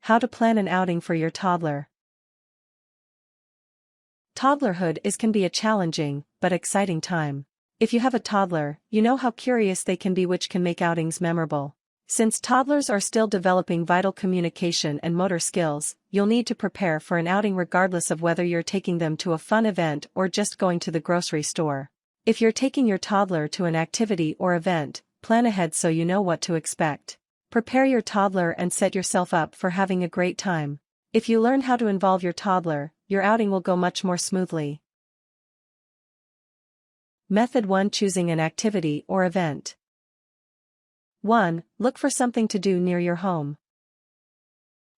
How to plan an outing for your toddler. Toddlerhood can be a challenging, but exciting time. If you have a toddler, you know how curious they can be, which can make outings memorable. Since toddlers are still developing vital communication and motor skills, you'll need to prepare for an outing regardless of whether you're taking them to a fun event or just going to the grocery store. If you're taking your toddler to an activity or event, plan ahead so you know what to expect. Prepare your toddler and set yourself up for having a great time. If you learn how to involve your toddler, your outing will go much more smoothly. Method 1: Choosing an activity or event. 1. Look for something to do near your home.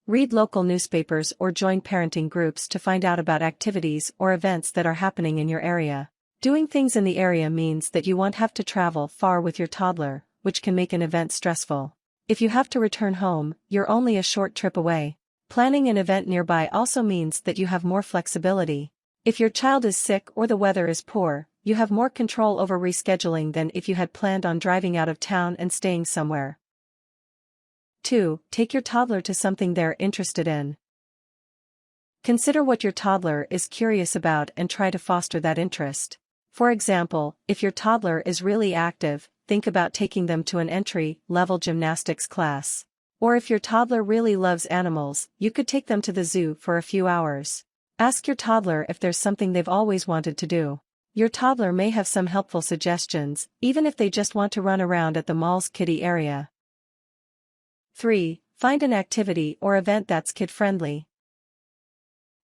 Read local newspapers or join parenting groups to find out about activities or events that are happening in your area. Doing things in the area means that you won't have to travel far with your toddler, which can make an event stressful. If you have to return home, you're only a short trip away. Planning an event nearby also means that you have more flexibility. If your child is sick or the weather is poor, you have more control over rescheduling than if you had planned on driving out of town and staying somewhere. 2. Take your toddler to something they're interested in. Consider what your toddler is curious about and try to foster that interest. For example, if your toddler is really active, think about taking them to an entry-level gymnastics class. Or if your toddler really loves animals, you could take them to the zoo for a few hours. Ask your toddler if there's something they've always wanted to do. Your toddler may have some helpful suggestions, even if they just want to run around at the mall's kiddie area. 3. Find an activity or event that's kid-friendly.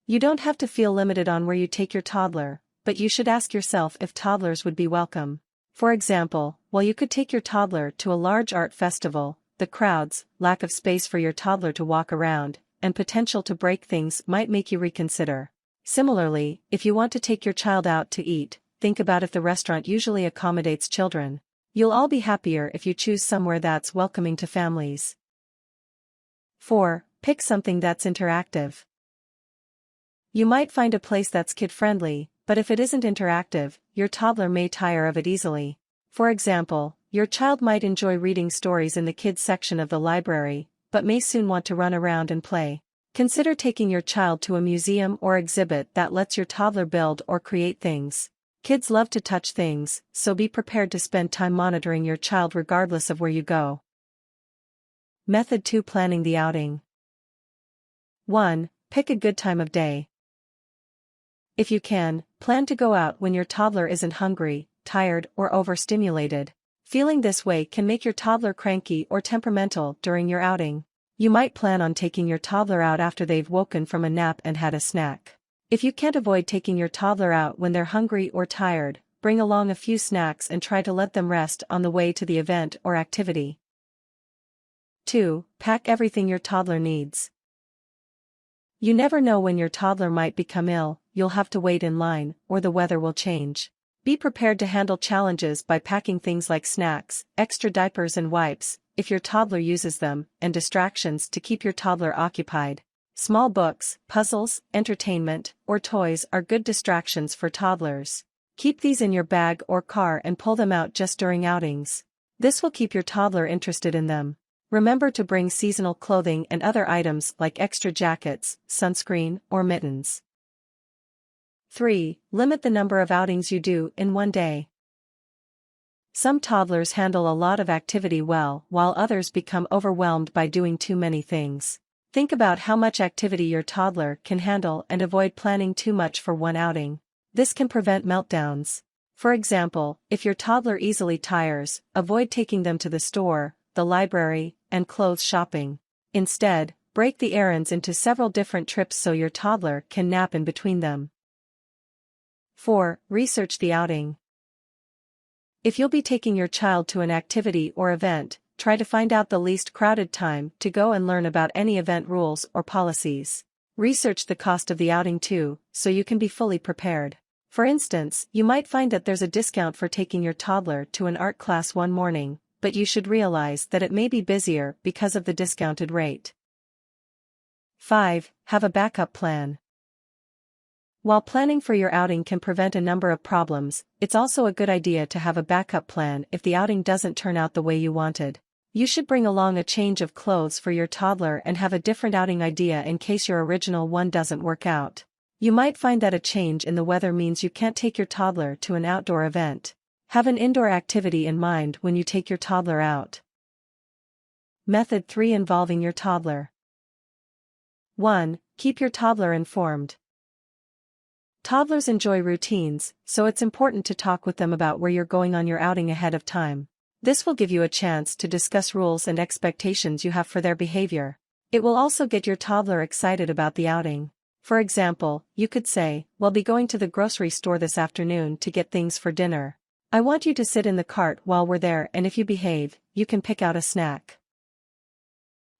You don't have to feel limited on where you take your toddler, but you should ask yourself if toddlers would be welcome. For example, while you could take your toddler to a large art festival, the crowds, lack of space for your toddler to walk around, and potential to break things might make you reconsider. Similarly, if you want to take your child out to eat, think about if the restaurant usually accommodates children. You'll all be happier if you choose somewhere that's welcoming to families. 4. Pick something that's interactive. You might find a place that's kid-friendly, but if it isn't interactive, your toddler may tire of it easily. For example, your child might enjoy reading stories in the kids section of the library, but may soon want to run around and play. Consider taking your child to a museum or exhibit that lets your toddler build or create things. Kids love to touch things, so be prepared to spend time monitoring your child regardless of where you go. Method 2: Planning the outing. 1. Pick a good time of day. If you can, plan to go out when your toddler isn't hungry, tired, or overstimulated. Feeling this way can make your toddler cranky or temperamental during your outing. You might plan on taking your toddler out after they've woken from a nap and had a snack. If you can't avoid taking your toddler out when they're hungry or tired, bring along a few snacks and try to let them rest on the way to the event or activity. 2. Pack everything your toddler needs. You never know when your toddler might become ill, you'll have to wait in line, or the weather will change. Be prepared to handle challenges by packing things like snacks, extra diapers and wipes, if your toddler uses them, and distractions to keep your toddler occupied. Small books, puzzles, entertainment, or toys are good distractions for toddlers. Keep these in your bag or car and pull them out just during outings. This will keep your toddler interested in them. Remember to bring seasonal clothing and other items like extra jackets, sunscreen, or mittens. 3. Limit the number of outings you do in one day. Some toddlers handle a lot of activity well, while others become overwhelmed by doing too many things. Think about how much activity your toddler can handle and avoid planning too much for one outing. This can prevent meltdowns. For example, if your toddler easily tires, avoid taking them to the store, the library, and clothes shopping. Instead, break the errands into several different trips so your toddler can nap in between them. 4. Research the outing. If you'll be taking your child to an activity or event, try to find out the least crowded time to go and learn about any event rules or policies. Research the cost of the outing too, so you can be fully prepared. For instance, you might find that there's a discount for taking your toddler to an art class one morning, but you should realize that it may be busier because of the discounted rate. 5. Have a backup plan. While planning for your outing can prevent a number of problems, it's also a good idea to have a backup plan if the outing doesn't turn out the way you wanted. You should bring along a change of clothes for your toddler and have a different outing idea in case your original one doesn't work out. You might find that a change in the weather means you can't take your toddler to an outdoor event. Have an indoor activity in mind when you take your toddler out. Method 3: Involving your toddler. 1. Keep your toddler informed. Toddlers enjoy routines, so it's important to talk with them about where you're going on your outing ahead of time. This will give you a chance to discuss rules and expectations you have for their behavior. It will also get your toddler excited about the outing. For example, you could say, "We'll be going to the grocery store this afternoon to get things for dinner. I want you to sit in the cart while we're there, and if you behave, you can pick out a snack."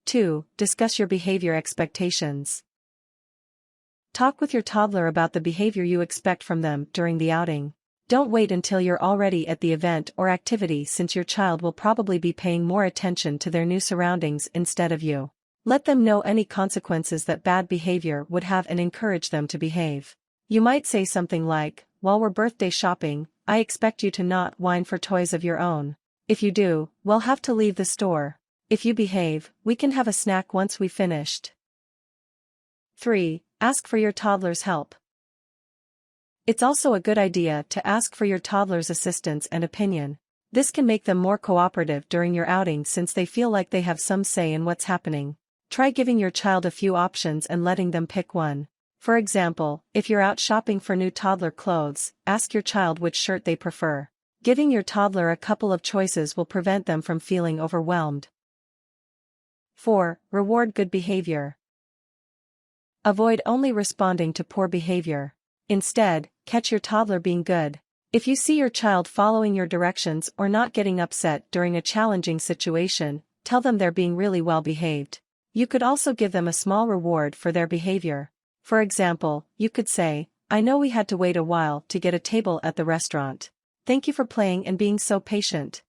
2. Discuss your behavior expectations. Talk with your toddler about the behavior you expect from them during the outing. Don't wait until you're already at the event or activity, since your child will probably be paying more attention to their new surroundings instead of you. Let them know any consequences that bad behavior would have and encourage them to behave. You might say something like, "While we're birthday shopping, I expect you to not whine for toys of your own. If you do, we'll have to leave the store. If you behave, we can have a snack once we've finished." 3. Ask for your toddler's help. It's also a good idea to ask for your toddler's assistance and opinion. This can make them more cooperative during your outing, since they feel like they have some say in what's happening. Try giving your child a few options and letting them pick one. For example, if you're out shopping for new toddler clothes, ask your child which shirt they prefer. Giving your toddler a couple of choices will prevent them from feeling overwhelmed. 4. Reward good behavior. Avoid only responding to poor behavior. Instead, catch your toddler being good. If you see your child following your directions or not getting upset during a challenging situation, tell them they're being really well behaved. You could also give them a small reward for their behavior. For example, you could say, "I know we had to wait a while to get a table at the restaurant. Thank you for playing and being so patient.